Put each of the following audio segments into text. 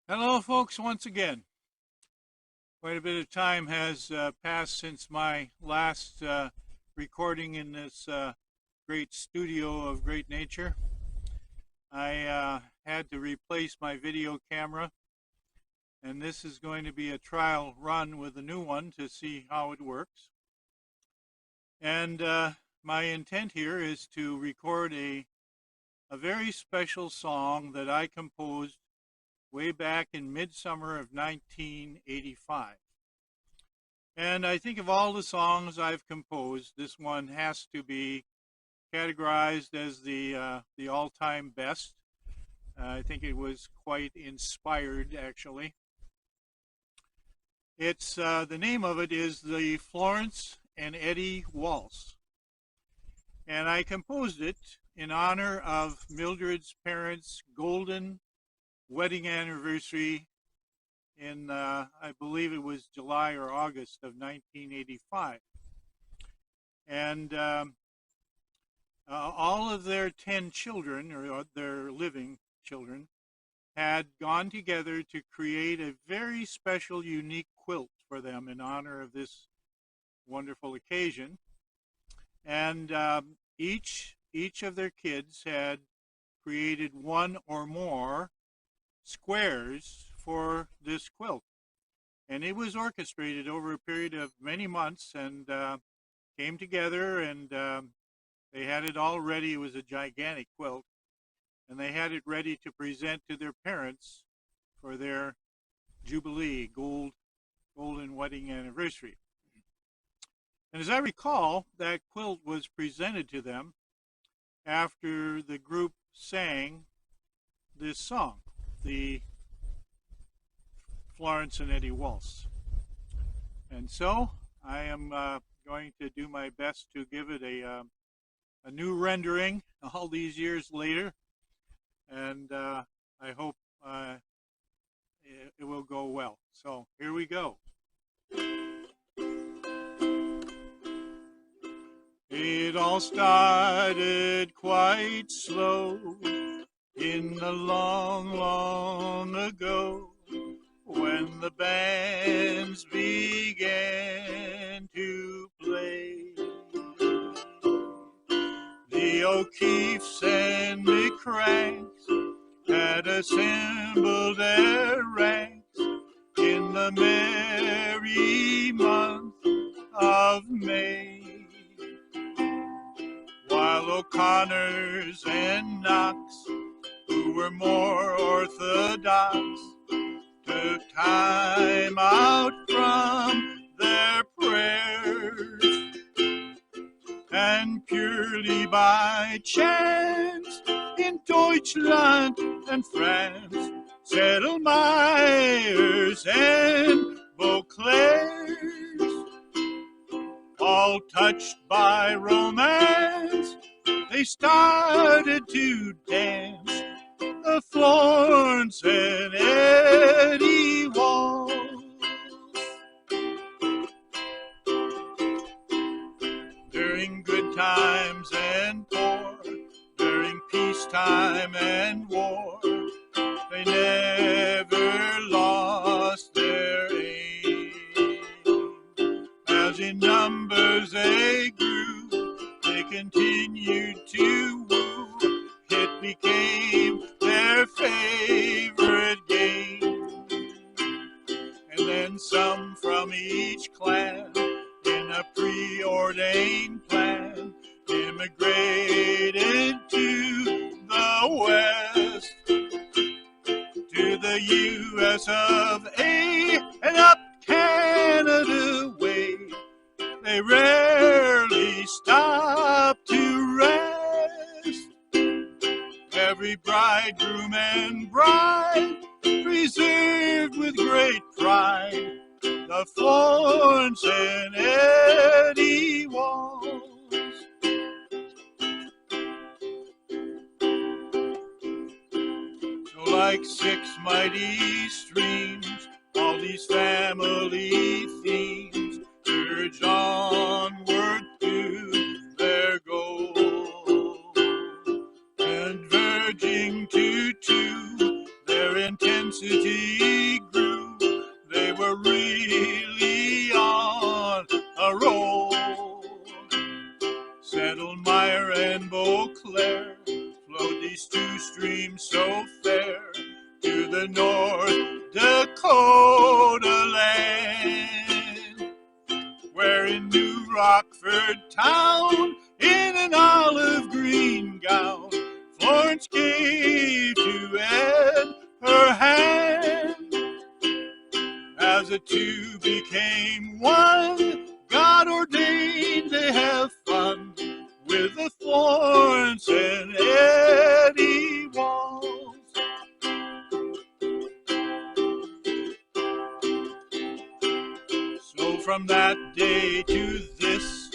Hello, folks, once again. Quite a bit of time has passed since my last recording in this great studio of great nature. I had to replace my video camera, and this is going to be a trial run with a new one to see how it works. And my intent here is to record a very special song that I composed way back in midsummer of 1985. And I think of all the songs I've composed, this one has to be categorized as the all-time best. I think it was quite inspired, actually. It's the name of it is the Florence and Eddie Waltz. And I composed it in honor of Mildred's parents' golden wedding anniversary in, I believe it was July or August of 1985. And all of their 10 children, or their living children, had gone together to create a very special, unique quilt for them in honor of this wonderful occasion. And each of their kids had created one or more squares for this quilt, and it was orchestrated over a period of many months and came together, and they had it all ready. It was a gigantic quilt, and they had it ready to present to their parents for their jubilee, golden wedding anniversary. And as I recall, that quilt was presented to them after the group sang this song, the Florence and Eddie Waltz. And so I am going to do my best to give it a new rendering all these years later, and I hope it will go well. So here we go. It all started quite slow in the long ago, when the bands began to play. The O'Keeffes and the Cranks had assembled their ranks in the merry month of May, while O'Connors and Knox, who were more orthodox, took time out from their prayers, and purely by chance in Deutschland and France settled Myers and Beauclerc's. All touched by romance, they started to dance the Florence and Eddie Waltz. During good times and poor, during peacetime and war, they never lost their aim. As in numbers they grew, they continued to woo. It became their favorite game. And then some from each clan, in a preordained plan, immigrated to the West, to the U.S. of A. and up Canada way. They rarely stopped to rest. Every bridegroom and bride preserved with great pride the Florence and Eddie Waltz. So like six mighty streams, all these family themes urged onward to their goal, and verging to their intensity Mire and Beauclair, flowed these two streams so fair to the North Dakota land, where in New Rockford town, in an olive green gown, Florence gave to Ed her hand. As the two became one, God ordained they have fun with the Florence and Eddie Waltz. So from that day to this,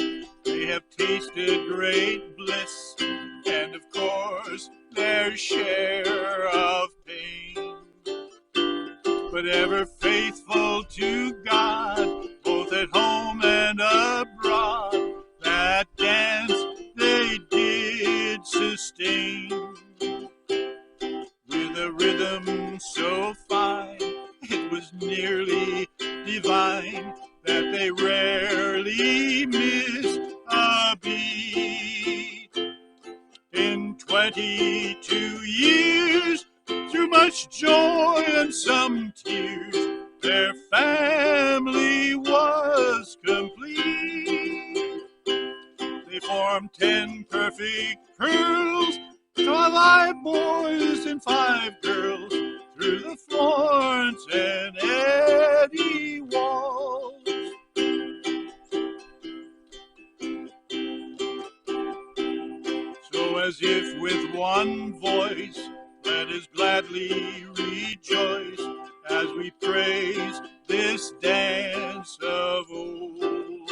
they have tasted great bliss, and of course their share of pain. But ever faithful to God, both at home and abroad, that dance they did sustain. With a rhythm so fine, it was nearly divine, that they rarely missed a beat. In 22 years, through much joy and some tears, their family was complete. They formed 10 perfect pearls, 5 boys and 5 girls, through the Florence and Eddie Waltz. So as if with one voice, let us gladly rejoice as we praise this dance of old.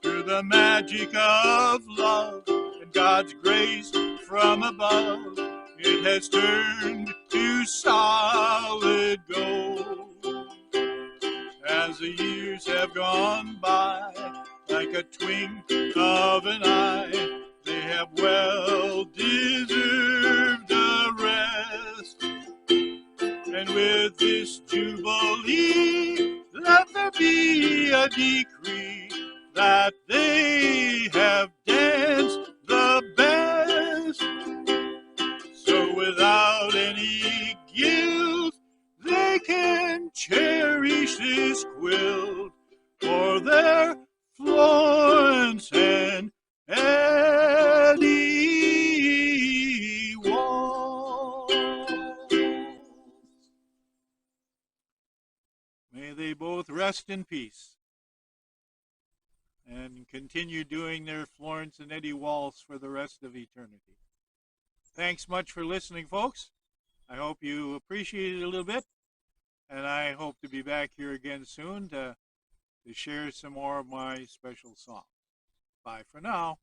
Through the magic of love and God's grace from above, it has turned to solid gold. As the years have gone by, like a twink of an eye, they have well deserved a rest. And with this jubilee, let there be a decree that they have danced the best. So without any guilt, they can cherish this quilt for their Florence and Eddie Waltz. May they both rest in peace and continue doing their Florence and Eddie Waltz for the rest of eternity. Thanks much for listening, folks. I hope you appreciate it a little bit, and I hope to be back here again soon to share some more of my special songs. Bye for now.